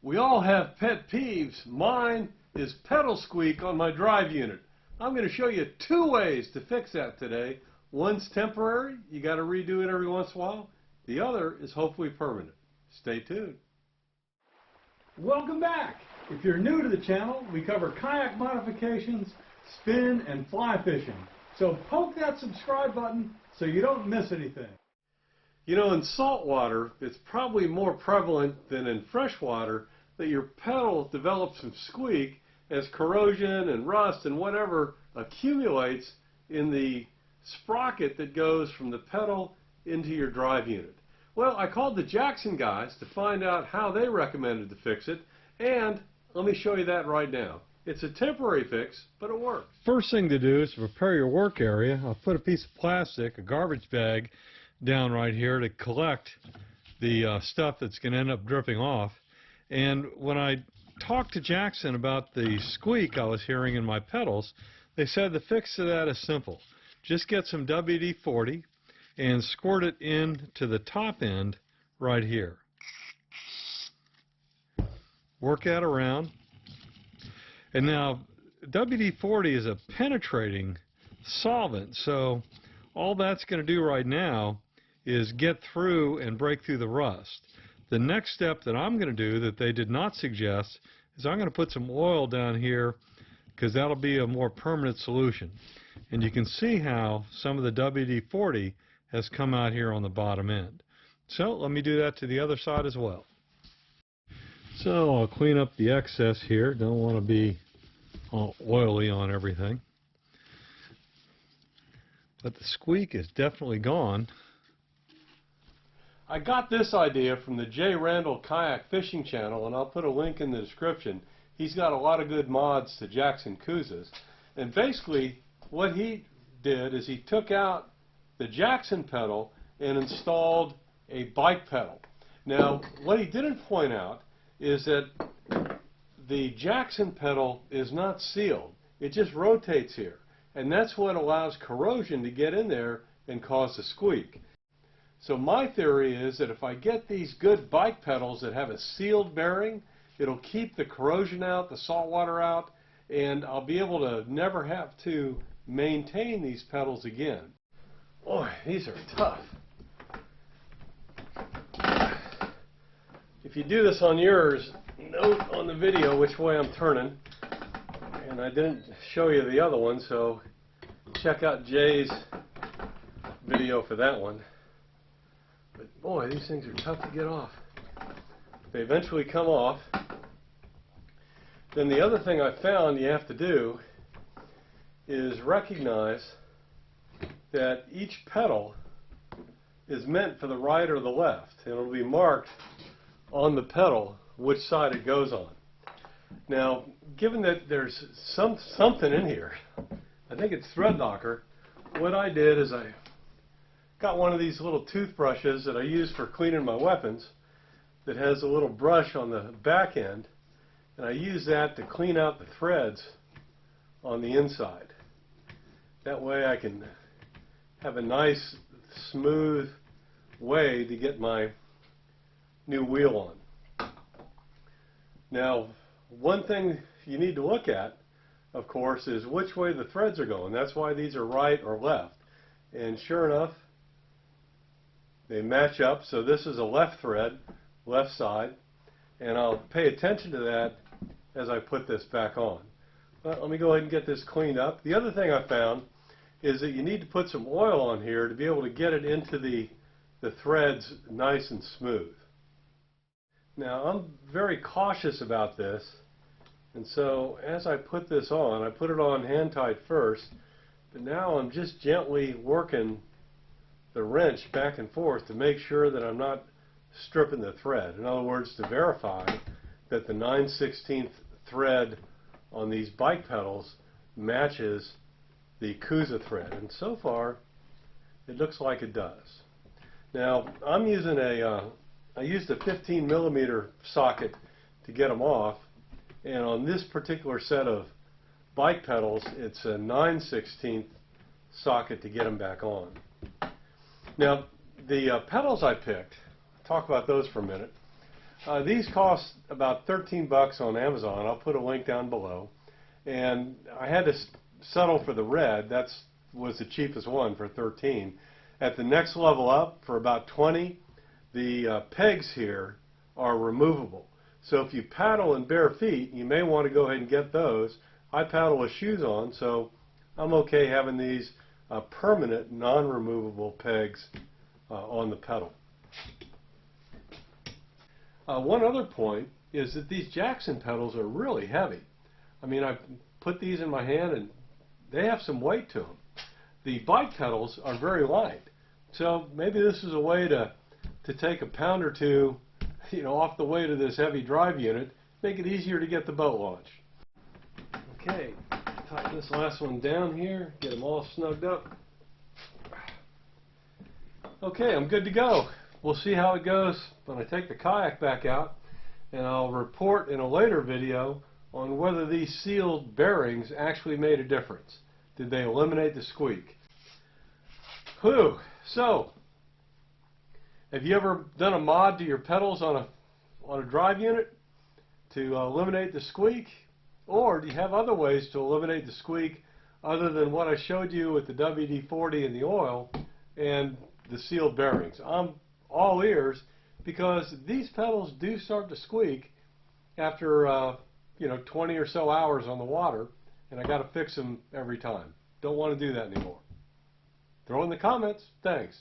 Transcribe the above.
We all have pet peeves. Mine is pedal squeak on my drive unit. I'm going to show you 2 ways to fix that today. One's temporary, you got to redo it every once in a while. The other is hopefully permanent. Stay tuned. Welcome back. If you're new to the channel, we cover kayak modifications, spin, and fly fishing. So poke that subscribe button so you don't miss anything. You know, in salt water, it's probably more prevalent than in fresh water that your pedal develops some squeak as corrosion and rust and whatever accumulates in the sprocket that goes from the pedal into your drive unit. Well, I called the Jackson guys to find out how they recommended to fix it, and let me show you that right now. It's a temporary fix, but it works. First thing to do is to prepare your work area. I'll put a piece of plastic, a garbage bag, down right here to collect the stuff that's going to end up dripping off. And when I talked to Jackson about the squeak I was hearing in my pedals, they said the fix to that is simple. Just get some WD-40 and squirt it into the top end right here. Work that around. And now WD-40 is a penetrating solvent, so all that's going to do right now is get through and break through the rust. The next step that I'm going to do that they did not suggest is I'm going to put some oil down here because that'll be a more permanent solution. And you can see how some of the WD-40 has come out here on the bottom end. So let me do that to the other side as well. So I'll clean up the excess here. Don't want to be all oily on everything. But the squeak is definitely gone. I got this idea from the J. Randall Kayak Fishing channel, and I'll put a link in the description. He's got a lot of good mods to Jackson Kouzas. And basically, what he did is he took out the Jackson pedal and installed a bike pedal. Now, what he didn't point out is that the Jackson pedal is not sealed. It just rotates here. And that's what allows corrosion to get in there and cause a squeak. So my theory is that if I get these good bike pedals that have a sealed bearing, it'll keep the corrosion out, the salt water out, and I'll be able to never have to maintain these pedals again. Boy, these are tough. If you do this on yours, note on the video which way I'm turning. And I didn't show you the other one, so check out Jay's video for that one. But boy, these things are tough to get off. They eventually come off. Then the other thing I found you have to do is recognize that each pedal is meant for the right or the left. And it'll be marked on the pedal which side it goes on. Now, given that there's something in here, I think it's thread knocker, what I did is I got one of these little toothbrushes that I use for cleaning my weapons that has a little brush on the back end, and I use that to clean out the threads on the inside. That way I can have a nice smooth way to get my new wheel on. Now, one thing you need to look at, of course, is which way the threads are going. That's why these are right or left. And sure enough, they match up. So this is a left thread, left side. And I'll pay attention to that as I put this back on. But let me go ahead and get this cleaned up. The other thing I found is that you need to put some oil on here to be able to get it into the threads nice and smooth. Now, I'm very cautious about this, and so as I put this on, I put it on hand tight first, but now I'm just gently working the wrench back and forth to make sure that I'm not stripping the thread. In other words, to verify that the 9/16 thread on these bike pedals matches the Kouza thread, and so far it looks like it does. Now, I'm using I used a 15mm socket to get them off, and on this particular set of bike pedals, it's a 9/16 socket to get them back on. Now, the pedals I picked, talk about those for a minute. These cost about 13 bucks on Amazon. I'll put a link down below. And I had to settle for the red. That was the cheapest one for 13. At the next level up, for about 20, the pegs here are removable. So if you paddle in bare feet, you may want to go ahead and get those. I paddle with shoes on, so I'm okay having these permanent, non-removable pegs on the pedal. One other point is that these Jackson pedals are really heavy. I mean, I put these in my hand and they have some weight to them. The bike pedals are very light. So maybe this is a way to take a pound or two, off the weight of this heavy drive unit, make it easier to get the boat launched. Okay, tighten this last one down here, get them all snugged up. Okay, I'm good to go. We'll see how it goes when I take the kayak back out, and I'll report in a later video on whether these sealed bearings actually made a difference. Did they eliminate the squeak? Whew. So, have you ever done a mod to your pedals on a drive unit to eliminate the squeak? Or do you have other ways to eliminate the squeak other than what I showed you with the WD-40 and the oil and the sealed bearings? I'm all ears, because these pedals do start to squeak after 20 or so hours on the water, and I got to fix them every time. Don't want to do that anymore. Throw in the comments. Thanks.